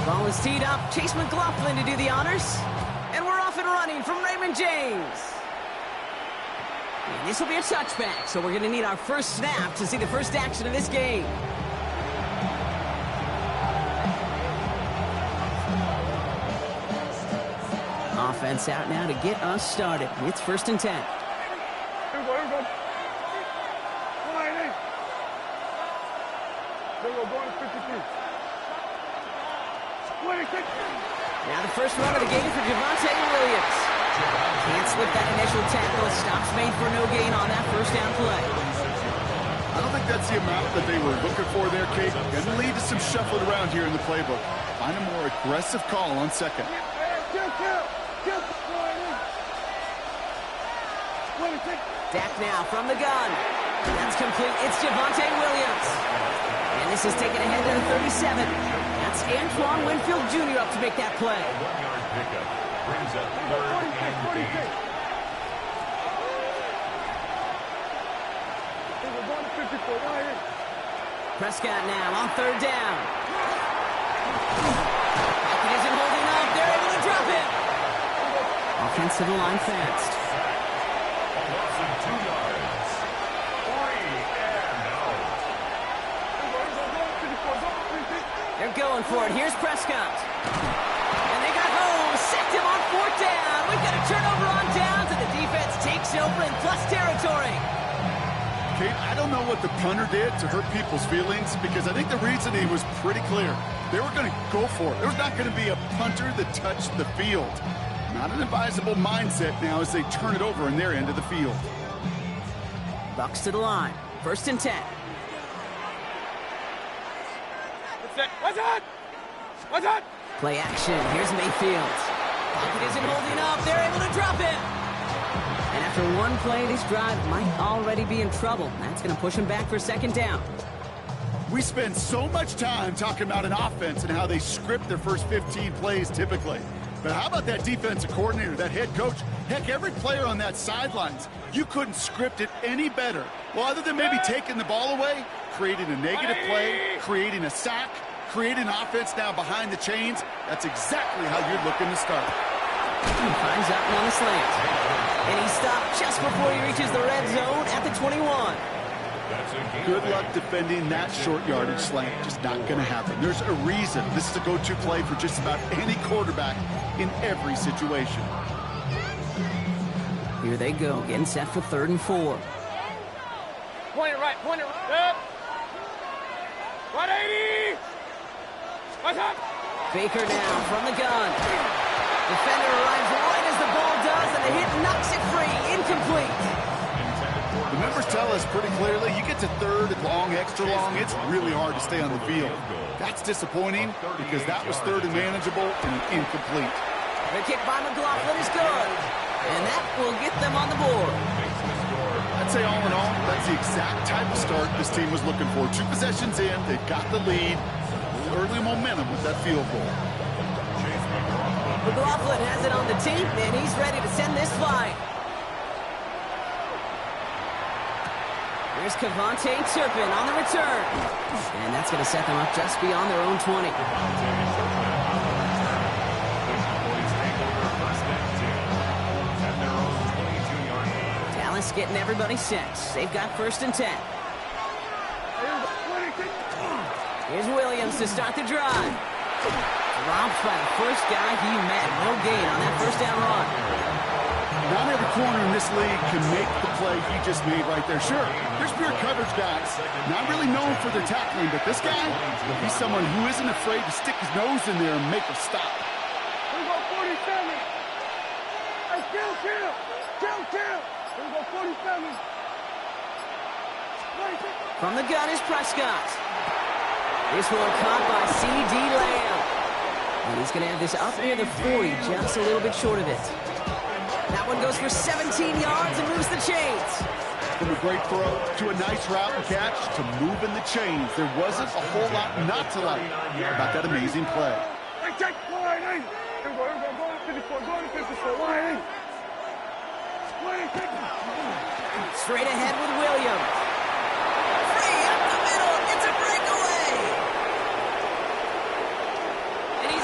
Ball is teed up. Chase McLaughlin to do the honors. And we're off and running from Raymond James. And this will be a touchback, so we're going to need our first snap to see the first action of this game. Offense out now to get us started. It's 1st and 10. Here we go. Come on, in. There we go, going to 53. 26. Now the first run of the game for Javonte Williams. Can't slip that initial tackle. Stops made for no gain on that first down play. I don't think that's the amount that they were looking for there, Kate. Going to lead to some shuffling around here in the playbook. Find a more aggressive call on second. Dak now from the gun. That's complete. It's Javonte Williams. And this is taken ahead to the 37. That's Antoine Winfield Jr. up to make that play. 1-yard pickup brings up 3rd and 8. Prescott now on 3rd down. It isn't holding up. They're able to drop it. Offensive line fast. 2 yards. 3 and out. They're going for it. Here's Prescott. And they got home. Sacked him on 4th down. We've got a turnover on downs, and the defense takes over in plus territory. Kate, I don't know what the punter did to hurt people's feelings because I think the reasoning was pretty clear. They were going to go for it. There's not going to be a punter that touched the field. Not an advisable mindset now as they turn it over in their end of the field. Bucks to the line. 1st and 10. What's that? Play action. Here's Mayfield. Pocket isn't holding up. They're able to drop it. And after one play, this drive might already be in trouble. That's going to push him back for 2nd down. We spend so much time talking about an offense and how they script their first 15 plays typically. But how about that defensive coordinator, that head coach? Heck, every player on that sidelines, you couldn't script it any better. Well, other than maybe taking the ball away, creating a negative play, creating a sack, creating an offense now behind the chains, that's exactly how you're looking to start. He finds that one on a slant. And he stopped just before he reaches the red zone at the 21. Good luck defending that short yardage slant. Just not going to happen. There's a reason this is a go-to play for just about any quarterback in every situation. Here they go, getting set for 3rd and 4. Point it right. Yep. 180. What's up? Baker now from the gun. Defender arrives right as the ball does, and the hit knocks it free. Incomplete. The numbers tell us pretty clearly, you get to 3rd and long, extra long, it's really hard to stay on the field. That's disappointing because that was 3rd and manageable and incomplete. The kick by McLaughlin is good, and that will get them on the board. I'd say all in all, that's the exact type of start this team was looking for. 2 possessions in, they got the lead, early momentum with that field goal. McLaughlin has it on the team, and he's ready to send this flying. Here's Kevontae Turpin on the return. And that's going to set them up just beyond their own 20. Dallas getting everybody set. They've got 1st and 10. Here's Williams to start the drive. Dropped by the first guy he met. No gain on that 1st down run. Not every corner in this league can make the play he just made right there. Sure, there's pure coverage guys, not really known for their tackling, but this guy, he's someone who isn't afraid to stick his nose in there and make a stop. We go 47. Hey, kill. We go 47. From the gun is Prescott. This one caught by C.D. Lamb. And he's going to have this up near the 40, just a little bit short of it. That one goes for 17 yards and moves the chains. From a great throw to a nice route and catch to moving the chains. There wasn't a whole lot not to like about that amazing play. Hey, check. Line 8. Here we go. Go to 54. Line 8. Straight ahead with Williams. Free up the middle. It's a breakaway. And he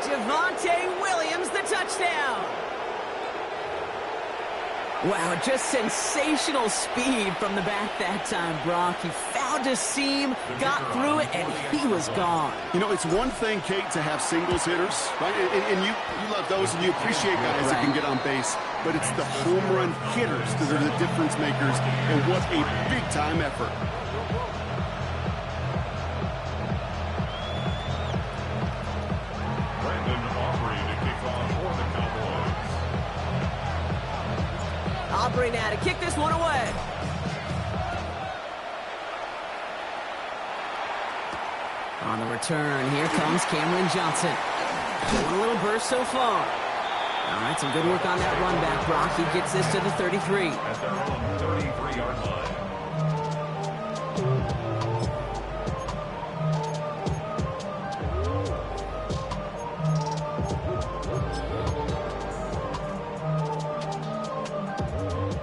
Javonte Williams, the touchdown. Wow, just sensational speed from the back that time, Brock. He found a seam, got through it, and he was gone. You know, it's one thing, Kate, to have singles hitters, right? And you love those, and you appreciate guys that can get on base. But it's the home run hitters that are the difference makers, and what a big-time effort. Aubrey now to kick this one away. On the return, here comes Cameron Johnson. One little burst so far. All right, some good work on that run back, Brock. He gets this to the 33. At their own 33-yard line.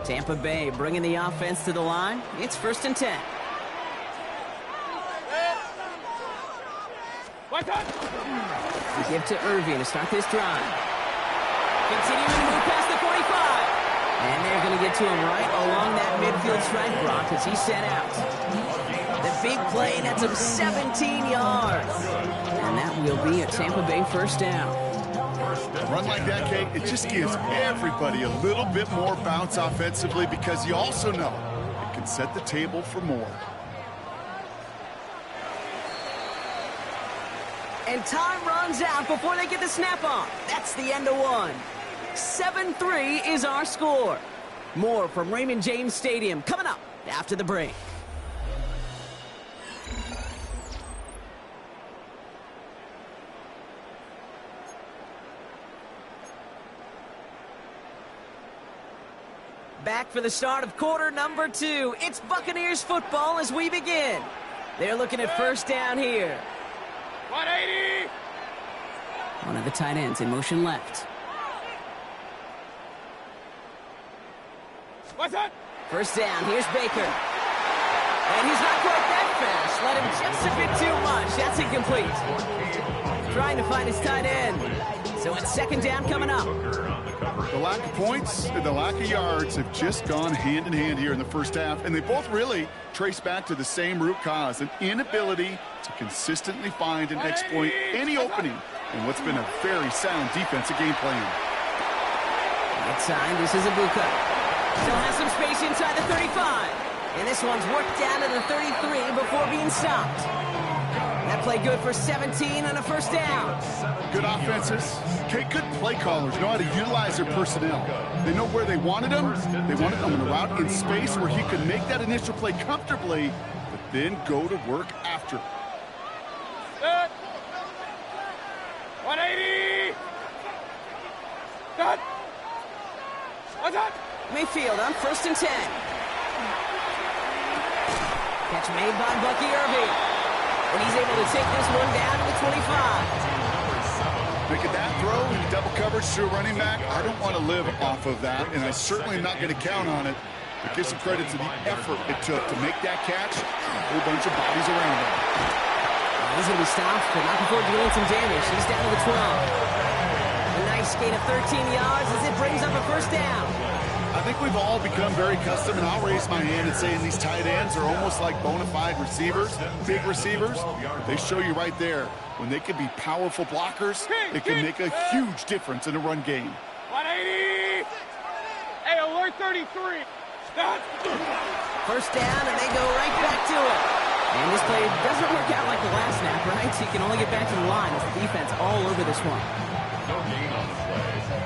Tampa Bay bringing the offense to the line. It's 1st and 10. We give to Irving to start this drive. Continuing to move past the 45. And they're going to get to him right along that midfield stripe, Brock, as he's set out. The big play, that's him 17 yards. And that will be a Tampa Bay 1st down. A run like that, Kate, it just gives everybody a little bit more bounce offensively because you also know it can set the table for more. And time runs out before they get the snap on. That's the end of one. 7-3 is our score. More from Raymond James Stadium coming up after the break. Back for the start of quarter number 2. It's Buccaneers football as we begin. They're looking at 1st down here. 180! One of the tight ends in motion left. What's that? 1st down, here's Baker. And he's not quite that fast. Let him just a bit too much. That's incomplete. Trying to find his tight end. So it's 2nd down coming up. The lack of points and the lack of yards have just gone hand in hand here in the 1st half, and they both really trace back to the same root cause, an inability to consistently find and exploit any opening in what's been a very sound defensive game plan. Outside, this is Ibuka. Still has some space inside the 35. And this one's worked down to the 33 before being stopped. That play good for 17 and a 1st down. Good offenses. Good play callers know how to utilize their personnel. They know where they wanted them. They wanted them in a route in space where he could make that initial play comfortably, but then go to work after. 180! Cut! What's that? Mayfield on 1st and 10. Catch made by Bucky Irving. And he's able to take this one down to the 25. Making that throw in double coverage to a running back, I don't want to live off of that, and I certainly am not going to count on it. But give some credit to the effort it took to make that catch. A whole bunch of bodies around him. He's going to be stopped, but not before doing some damage. He's down to the 12. A nice gain of 13 yards as it brings up a 1st down. I think we've all become very accustomed, and I'll raise my hand and say these tight ends are almost like bona fide receivers, big receivers. They show you right there, when they can be powerful blockers, it can make a huge difference in a run game. 180! Hey, alert 33! Stop! 1st down, and they go right back to it. And this play doesn't work out like the last snap, right? So you can only get back to the line as the defense all over this one. No gain on the play.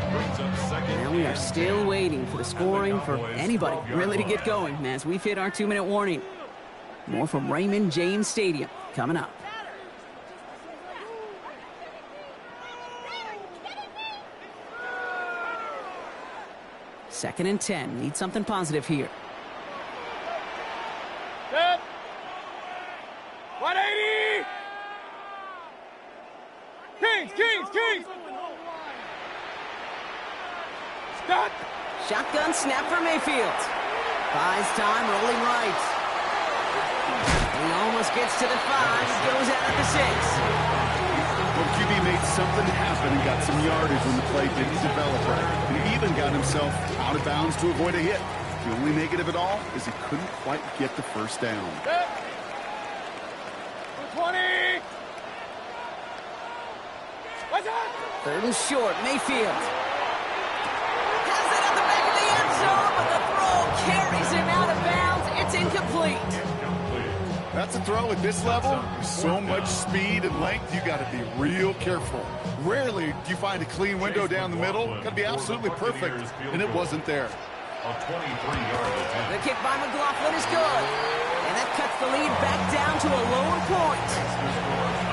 Brings up 2nd. And we are still waiting for the scoring for anybody really to get going as we've hit our 2-minute warning. More from Raymond James Stadium coming up. Second and 10. Need something positive here. Set! 180! Kings! Stop! Shotgun snap for Mayfield. Buys time, rolling right. He almost gets to the 5. He goes out at the 6. Well, the QB made something happen and got some yardage when the play didn't develop right. And he even got himself out of bounds to avoid a hit. The only negative at all is he couldn't quite get the first down. 20! What's up? 3rd and short, Mayfield. Has it at the back of the end zone, but the throw carries him out of bounds. It's incomplete. That's a throw at this level. With so much speed and length, you got to be real careful. Rarely do you find a clean window down the middle. Got to be absolutely perfect, and it wasn't there. A 23-yard attempt. The kick by McLaughlin is good. And that cuts the lead back down to a lower point.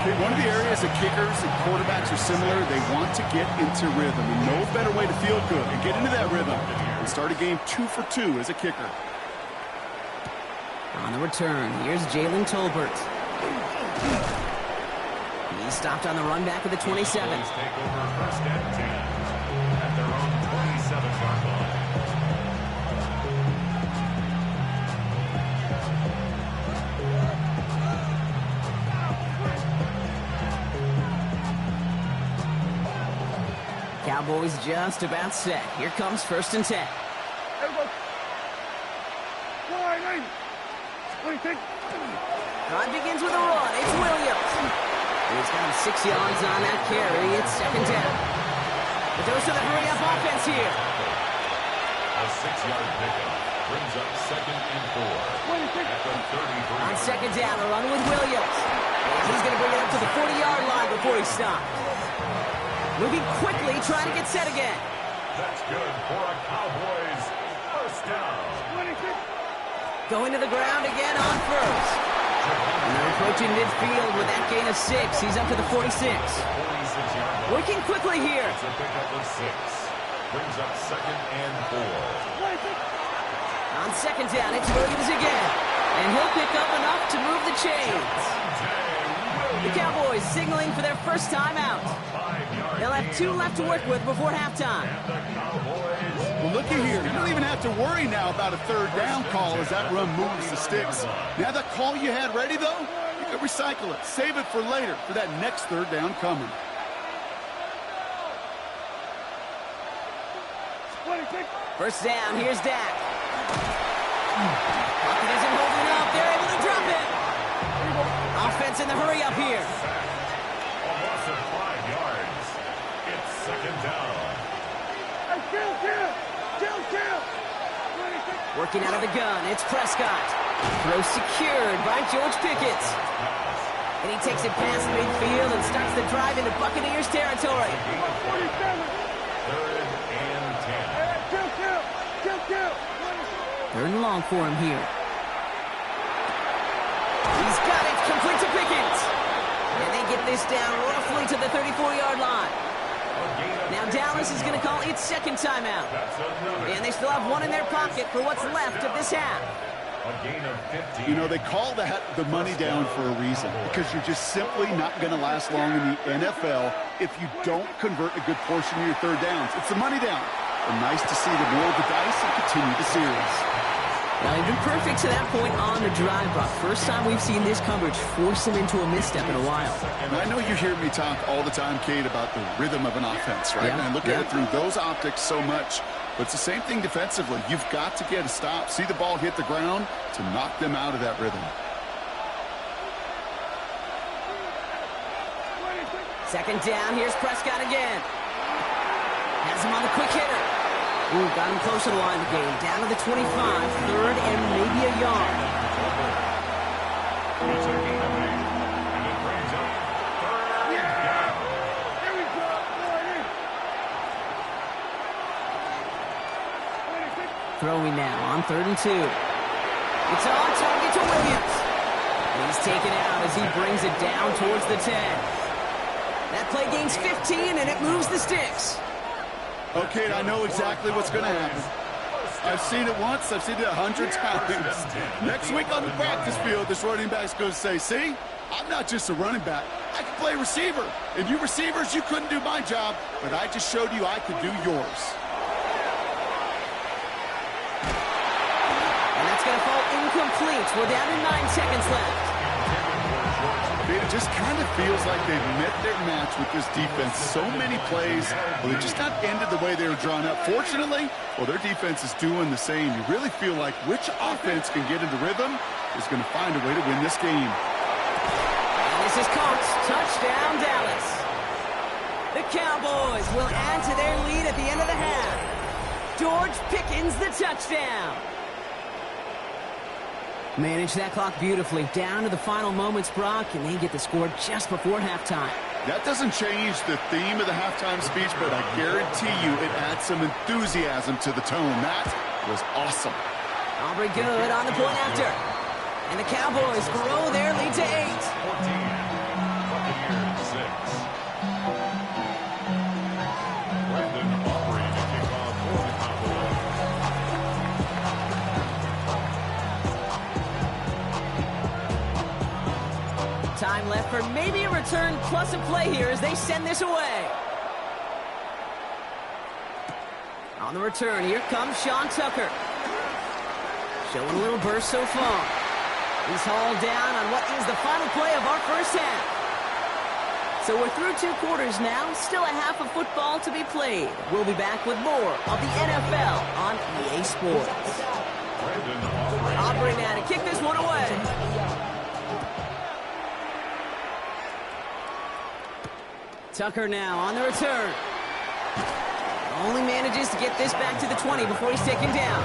Okay, one of the areas that kickers and quarterbacks are similar, they want to get into rhythm. And no better way to feel good and get into that rhythm and start a game 2 for 2 as a kicker. On the return, here's Jalen Tolbert. He's stopped on the run back of the 27. Take over 1st and 10 at their own 27-yard line. Cowboys just about set. Here comes 1st and 10. Drive begins with a run. It's Williams. He's got 6 yards on that carry. It's 2nd down. The dose of the hurry-up offense here. A 6-yard pickup brings up 2nd and 4 at the 33. On 2nd down, a run with Williams. And he's going to bring it up to the 40-yard line before he stops. Moving quickly, trying to get set again. That's good for a Cowboys 1st down. Going to the ground again on 1st. And they're approaching midfield with that gain of 6. He's up to the 46. 46-yard line. Working quickly here. It's a pickup of 6. Brings up 2nd and 4. On 2nd down, it's Williams again. And he'll pick up enough to move the chains. The Cowboys signaling for their first time out. They'll have 2 left to work with before halftime. Well, looky here. You don't even have to worry now about a 3rd down call as that run moves the sticks. Now that call you had ready, though, you can recycle it. Save it for later for that next 3rd down coming. First down, here's Dak. Pocket isn't holding up. They're able to drop it. Offense in the hurry up here. A loss of 5 yards. It's 2nd down. Working out of the gun, it's Prescott. Throw secured by George Pickett. And he takes it past midfield and starts the drive into Buccaneers territory. 3rd and 10. 3rd and long for him here. He's got it, complete to Pickett. And they get this down roughly to the 34-yard line. Now Dallas is going to call its 2nd timeout. And they still have 1 in their pocket for what's left of this half. A gain of 15. You know, they call that the money down for a reason, because you're just simply not going to last long in the NFL if you don't convert a good portion of your 3rd downs. It's the money down. And nice to see them roll the dice and continue the series. Now, they've been perfect to that point on the drive, Buck. First time we've seen this coverage force him into a misstep in a while. And I know you hear me talk all the time, Kate, about the rhythm of an offense, right? Yeah. And I look at it through those optics so much. But it's the same thing defensively. You've got to get a stop, see the ball hit the ground to knock them out of that rhythm. 2nd down, here's Prescott again. Has him on the quick hitter. Ooh, got him close to the line of the game. Down to the 25, 3rd and maybe a yard. It's a gain of 8. And it brings up 3rd down. Here we go. Throwing now on 3rd and 2. It's on target to Williams. He's taken out as he brings it down towards the 10. That play gains 15, and it moves the sticks. Okay, I know exactly what's going to happen. I've seen it once. I've seen it 100 times. Next week on the practice field, this running back's going to say, see, I'm not just a running back. I can play receiver. And you receivers, you couldn't do my job, but I just showed you I could do yours. And that's going to fall incomplete. We're down to 9 seconds left. It just kind of feels like they've met their match with this defense. So many plays, well, they just not ended the way they were drawn up. Fortunately, well, their defense is doing the same. You really feel like which offense can get into rhythm is going to find a way to win this game. And this is caught. Touchdown, Dallas. The Cowboys will add to their lead at the end of the half. George Pickens, the touchdown. Manage that clock beautifully. Down to the final moments, Brock, and they get the score just before halftime. That doesn't change the theme of the halftime speech, but I guarantee you it adds some enthusiasm to the tone. That was awesome. Aubrey good on the point after. And the Cowboys grow their lead to 8. 14. Buccaneers 6. Brandon Aubrey to kick off for the Cowboys. Time left for maybe a return plus a play here as they send this away. On the return, here comes Sean Tucker. Showing a little burst so far. He's hauled down on what is the final play of our first half. So we're through 2 quarters now, still a half of football to be played. We'll be back with more of the NFL on EA Sports. Aubrey now to kick this one away. Tucker now on the return. Only manages to get this back to the 20 before he's taken down.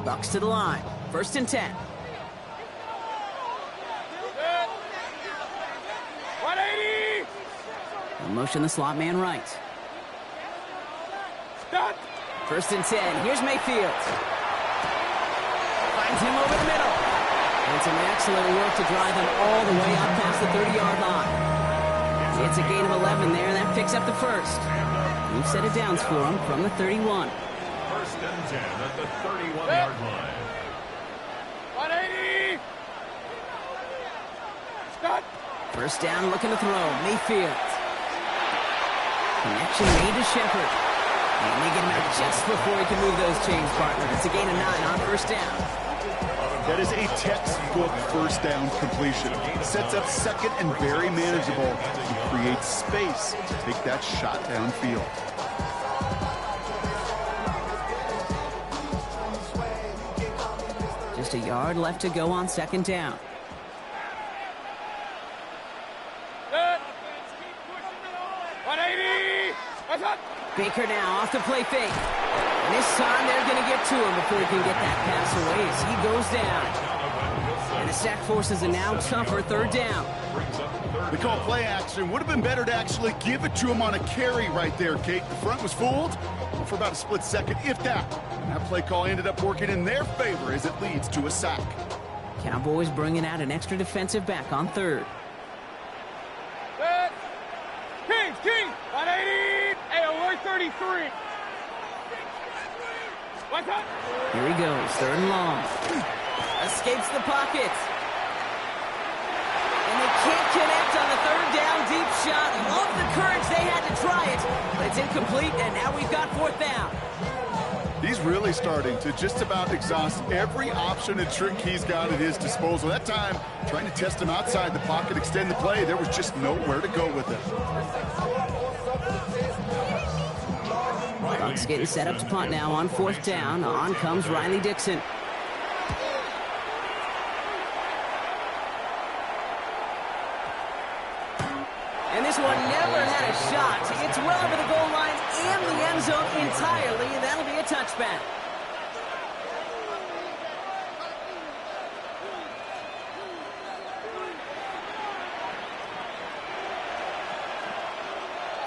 Bucks to the line. 1st and 10. Motion the slot man right. Stop. 1st and 10. Here's Mayfield. Finds him over the middle. And some excellent work to drive him all the way up past the 30-yard line. It's a gain of 11 there, and that picks up the first. We've set it downs for him from the 31. 1st and 10 at the 31-yard line. 180. Stop. 1st down, looking to throw. Mayfield. Connection made to Shepard. And they get him out just before he can move those chains, partner. It's a gain of 9 on 1st down. That is a textbook 1st down completion. Sets up 2nd and very manageable. He creates space to take that shot downfield. Just a yard left to go on 2nd down. Baker now off the play fake. And this time they're going to get to him before he can get that pass away as he goes down. And the sack forces a now tougher 3rd down. They call play action. Would have been better to actually give it to him on a carry right there, Kate. The front was fooled for about a split second, if that. And that play call ended up working in their favor as it leads to a sack. Cowboys bringing out an extra defensive back on 3rd. King, 180, AOR 33. What's up? Here he goes, 3rd and long. Escapes the pocket. And they can't connect on the 3rd down deep shot. Love the courage they had to try it, but it's incomplete, and now we've got 4th down. He's really starting to just about exhaust every option and trick he's got at his disposal. That time, trying to test him outside the pocket, extend the play, there was just nowhere to go with it. Bucks getting set up to punt now on 4th down. On comes Riley Dixon. And this one never had a shot. It's well over the goal line and the end zone entirely, and that'll be a touchback.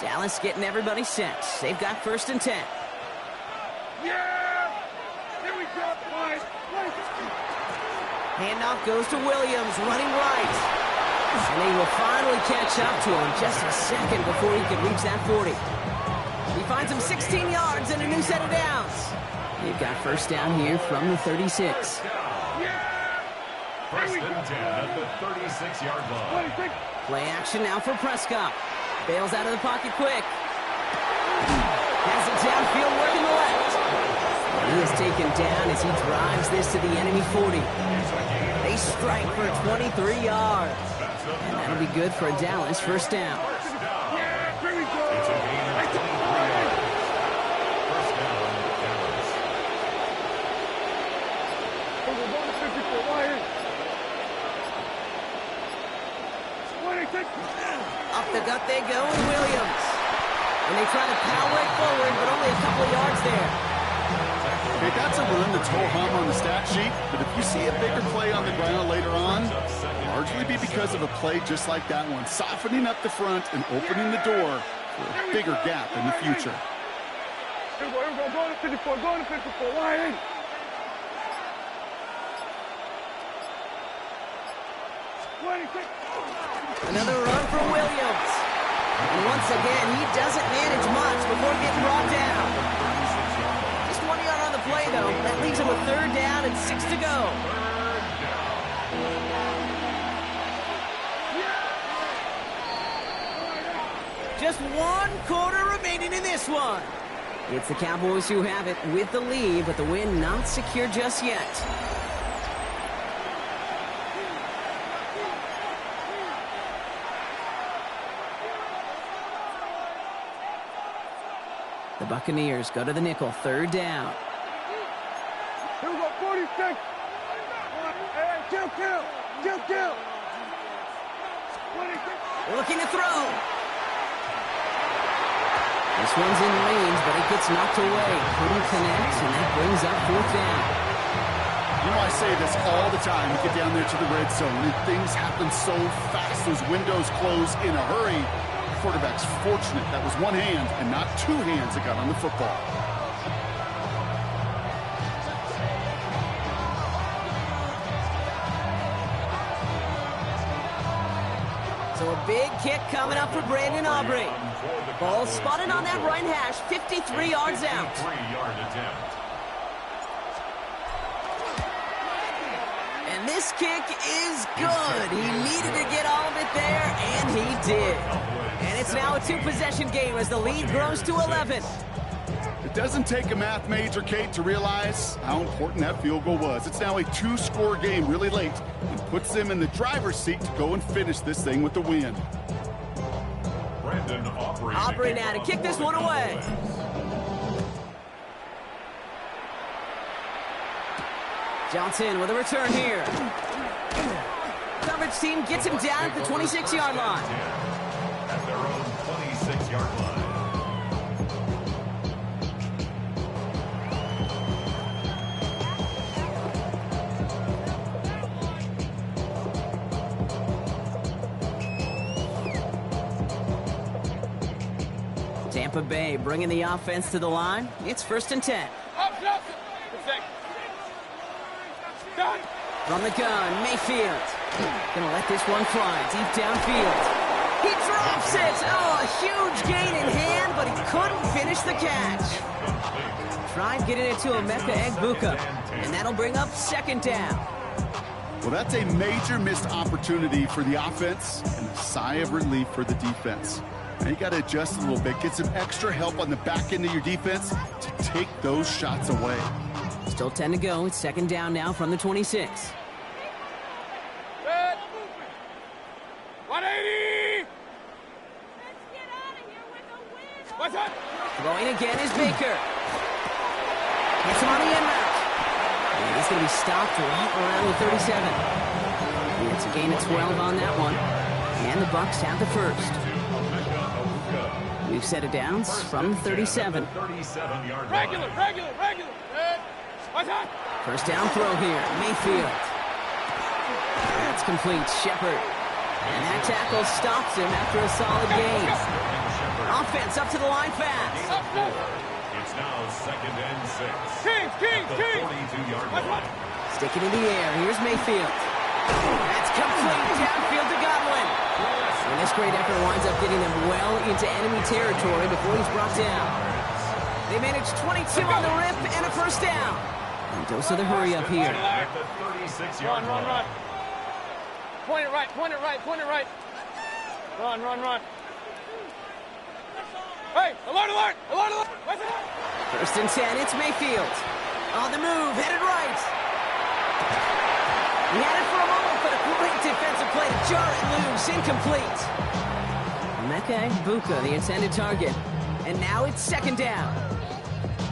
Dallas getting everybody set. They've got 1st and 10. Yeah! Here we go, boys. Handoff goes to Williams, running right. And they will finally catch up to him just a second before he can reach that 40. He finds him 16 yards and a new set of downs. They've got 1st down here from the 36. First and 10 at the 36-yard line. Play action now for Prescott. Bails out of the pocket quick. Has it downfield, working the left. He is taken down as he drives this to the enemy 40. They strike for 23 yards. And that'll be good for a Dallas first down. It's a gain of 23 yards. First down, Dallas. Up the gut they go with Williams. And they try to power it forward, but only a couple of yards there. Okay, that's a run that's ho-hum on the stat sheet, but if you see a bigger play on the ground later on, largely be because of a play just like that one, softening up the front and opening the door for a bigger gap in the future. Here we go, go to 54, go to 54, line 8. Another run for Williams. And once again, he doesn't manage much before getting brought down. Just 1 yard on the play, though. That leaves him with third down and 6 to go. Just 1 quarter remaining in this one. It's the Cowboys who have it with the lead, but the win not secure just yet. The Buccaneers go to the nickel, third down. Here we go, 46. Kill. Looking to throw. This one's in range, but it gets knocked away. Couldn't connect, and that brings up fourth down. You know, I say this all the time. You get down there to the red zone, and things happen so fast. Those windows close in a hurry. The quarterback's fortunate that was one hand and not two hands that got on the football. So a big kick coming up for Brandon Aubrey. Ball spotted on that right hash, 53 yards out. 53-yard attempt. And this kick is good. He needed to get all of it there, and he did. And it's now a two-possession game as the lead grows to 11. It doesn't take a math major, Kate, to realize how important that field goal was. It's now a two-score game really late and puts them in the driver's seat to go and finish this thing with the win. Brandon Aubrey. Aubrey now to kick this one away. Johnson with a return here. Coverage team gets him down at the 26-yard line. At their own 26-yard line. Tampa Bay bringing the offense to the line. It's first and 10. From the gun, Mayfield. Gonna let this one fly deep downfield. He drops it. Oh, a huge gain in hand, but he couldn't finish the catch. Tried getting it to Emeka Egbuka, and that'll bring up second down. Well, that's a major missed opportunity for the offense and a sigh of relief for the defense. Now you got to adjust a little bit, get some extra help on the back end of your defense to take those shots away. Still 10 to go. It's second down now from the 26. 180! What's up? Throwing again is Baker. Gets him on the end route. And he's going to be stopped right around the 37. And it's a gain of 12 on that one. And the Bucs have the first. We've set it down from the 37. Regular. What's up? First down throw here. Mayfield. That's complete. Shepard. And that tackle stops him after a solid gain. Offense up to the line fast. It's now second and 6. King. 42-yard line. Stick it in the air. Here's Mayfield. That's complete downfield to Godwin. And this great effort winds up getting them well into enemy territory before he's brought down. They managed 22 on the rip and a first down. And dose of the hurry up here. At the 36-yard line. Run. Point it right. Run. Hey, alert! What's it? First and 10, it's Mayfield. On the move, headed right. He had it for a moment, but a great defensive play to jar it loose, incomplete. Emeka Egbuka, the intended target. And now it's second down.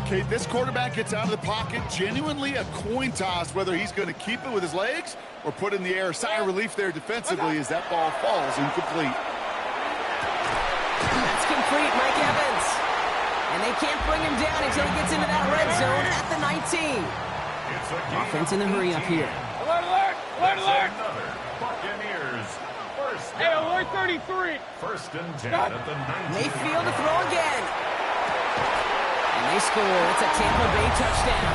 Okay, this quarterback gets out of the pocket, genuinely a coin toss whether he's going to keep it with his legs or put it in the air. Sigh of relief there defensively as that ball falls incomplete. That's complete, Mike Evans. And they can't bring him down until he gets into that red zone at the 19. Offense in the hurry up here. Alert! Another Buccaneers first down. Hey, alert 33. First and 10 at the 19. Mayfield to throw again. And they score. It's a Tampa Bay touchdown.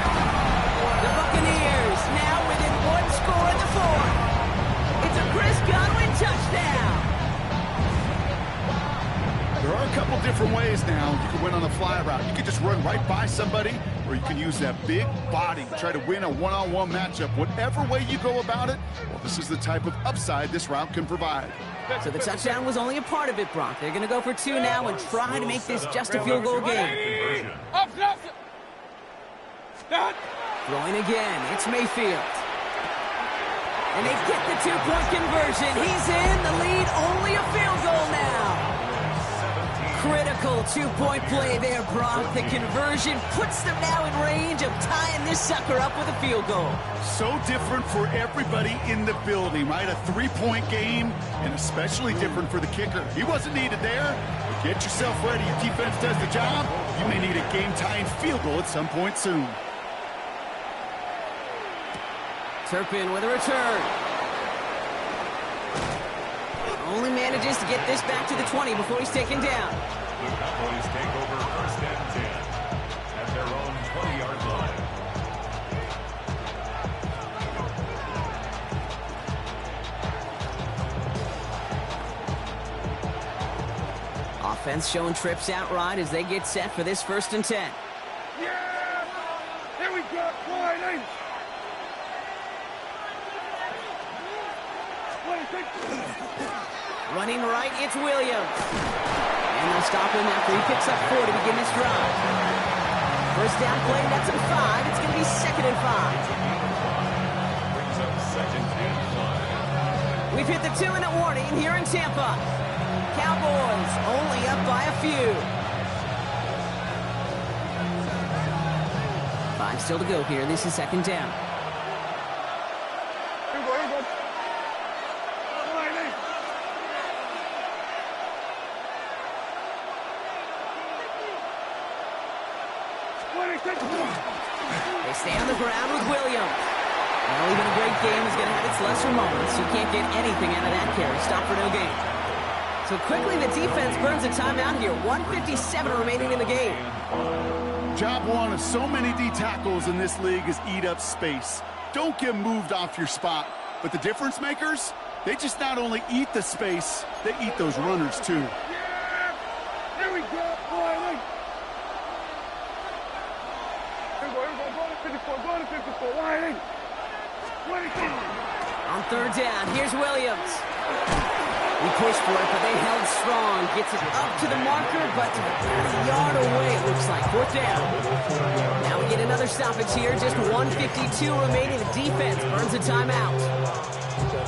The Buccaneers now within one score in the fourth. It's a Chris Godwin touchdown. There are a couple different ways now you can win on the fly route. You can just run right by somebody, or you can use that big body to try to win a one-on-one matchup. Whatever way you go about it, well, this is the type of upside this route can provide. So the touchdown was only a part of it, Brock. They're going to go for two now and try to make this just a field goal game. Up. Throwing again. It's Mayfield. And they get the two-point conversion. He's in the lead. Only a field goal now. Critical two-point play there, Brock. The conversion puts them now in range of tying this sucker up with a field goal. So different for everybody in the building, right? A three-point game, and especially different for the kicker. He wasn't needed there, but get yourself ready. Your defense does the job. You may need a game-tying field goal at some point soon. Turpin with a return. Only manages to get this back to the 20 before he's taken down. The Cowboys take over first and 10 at their own 20-yard line. Offense showing trips out right as they get set for this first and 10. Yeah! Here we go, Friday! Running right, it's Williams. And they'll stop him after he picks up 4 to begin this drive. First down play, that's at 5. It's going to be second and 5. Brings up second and 5. We've hit the 2-minute warning here in Tampa. Cowboys only up by a few. 5 still to go here. This is second down. Here we go. They stay on the ground with Williams. Well, even a great game is going to have its lesser moments. You can't get anything out of that carry. Stop for no gain. So quickly the defense burns a timeout here. 1:57 remaining in the game. Job one of so many D tackles in this league is eat up space. Don't get moved off your spot. But the difference makers, they just not only eat the space, they eat those runners too. Yeah! Here we go, Friday! Here we go. Go to 54. Line 22. On third down, here's Williams. He pushed for it, but they held strong. Gets it up to the marker, but a yard away, it looks like. Fourth down. Now we get another stoppage here. Just 1:52 remaining. The defense burns a timeout.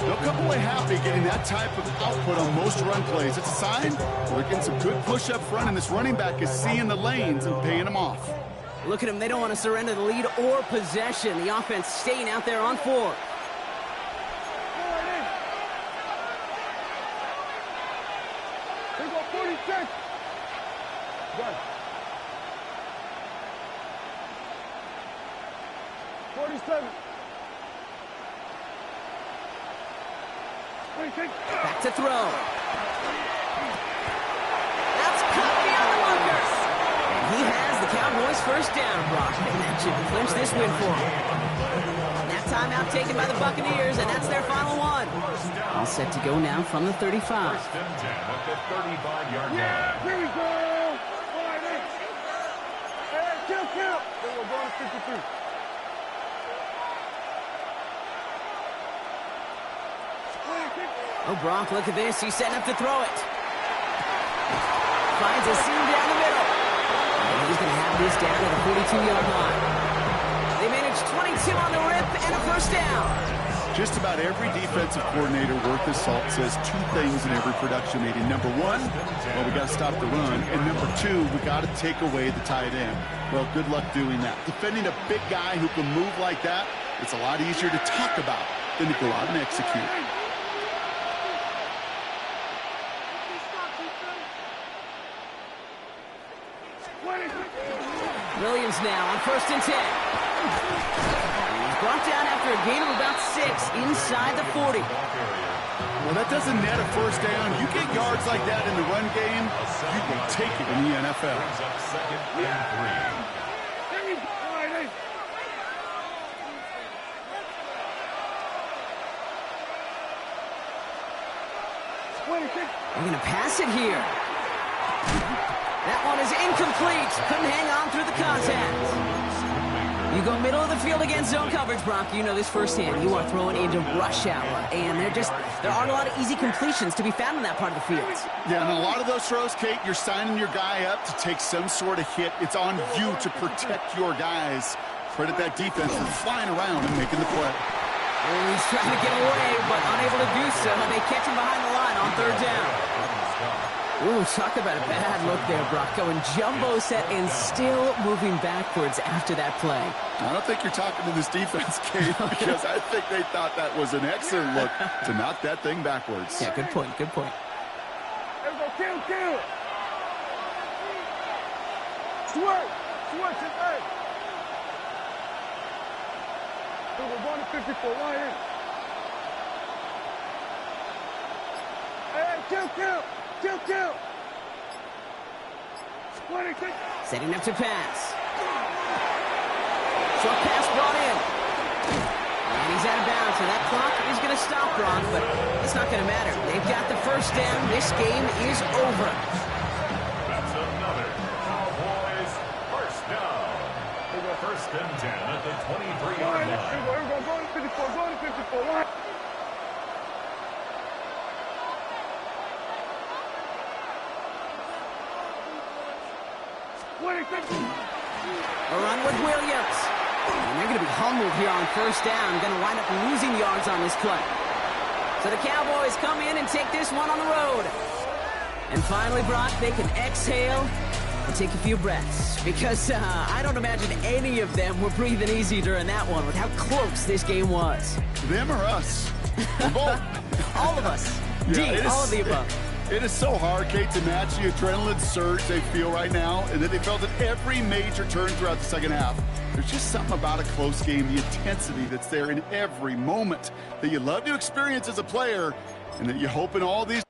They'll come away happy getting that type of output on most run plays. It's a sign they're getting some good push up front, and this running back is seeing the lanes and paying them off. Look at them. They don't want to surrender the lead or possession. The offense staying out there on 4. Here we go, 46. Done. 47. 26. Back to throw. That's caught beyond the markers. And he has the Cowboys first down, Brock. And that should clinch this win for him. And that timeout taken by the Buccaneers, and that's their final one. All set to go now from the 35. First and 10 at the 35-yard line. Yeah, here we go. Line 8. Hey, kill. Here we go, going to 53. Oh, Brock, look at this. He's setting up to throw it. Finds a seam down the middle. And he's going to have this down at the 42-yard line. They managed 22 on the rip and a first down. Just about every defensive coordinator worth his salt says two things in every production meeting. Number one, well, we got to stop the run. And number two, we got to take away the tight end. Well, good luck doing that. Defending a big guy who can move like that, it's a lot easier to talk about than to go out and execute. Williams now on 1st and 10. He's brought down after a gain of about 6 inside the 40. Well, that doesn't net a first down. You get yards like that in the run game, you can take it in the NFL. Second and 3. They're going to pass it here. That one is incomplete. Couldn't hang on through the contact. You go middle of the field against zone coverage, Brock. You know this firsthand. You are throwing into rush hour, and there aren't a lot of easy completions to be found in that part of the field. Yeah, and a lot of those throws, Kate, you're signing your guy up to take some sort of hit. It's on you to protect your guys. Credit that defense for flying around and making the play. Oh, he's trying to get away, but unable to do so. They catch him behind the line on 3rd down. Ooh, talk about a bad look there, Brock. Going jumbo set and still moving backwards after that play. I don't think you're talking to this defense, Kate, because I think they thought that was an excellent look to knock that thing backwards. Yeah, good point, good point. There we go, kill. Switch it, hey. We're going to 54, line in. Hey, kill. Setting up to pass. Short pass brought in. And he's out of bounds, so that clock is going to stop Brock, but it's not going to matter. They've got the first down. This game is over. That's another Cowboys first down. 1st and 10 at the 23-yard line. Here we go, go to 54, line. A run with Williams. And they're going to be humbled here on 1st down. Going to wind up losing yards on this play. So the Cowboys come in and take this one on the road. And finally, Brock, they can exhale and take a few breaths. Because I don't imagine any of them were breathing easy during that one with how close this game was. Them or us? Both. All of us. Yeah, all of the above. It is so hard, Kate, to match the adrenaline surge they feel right now, and that they felt at every major turn throughout the second half. There's just something about a close game, the intensity that's there in every moment that you love to experience as a player, and that you hope in all these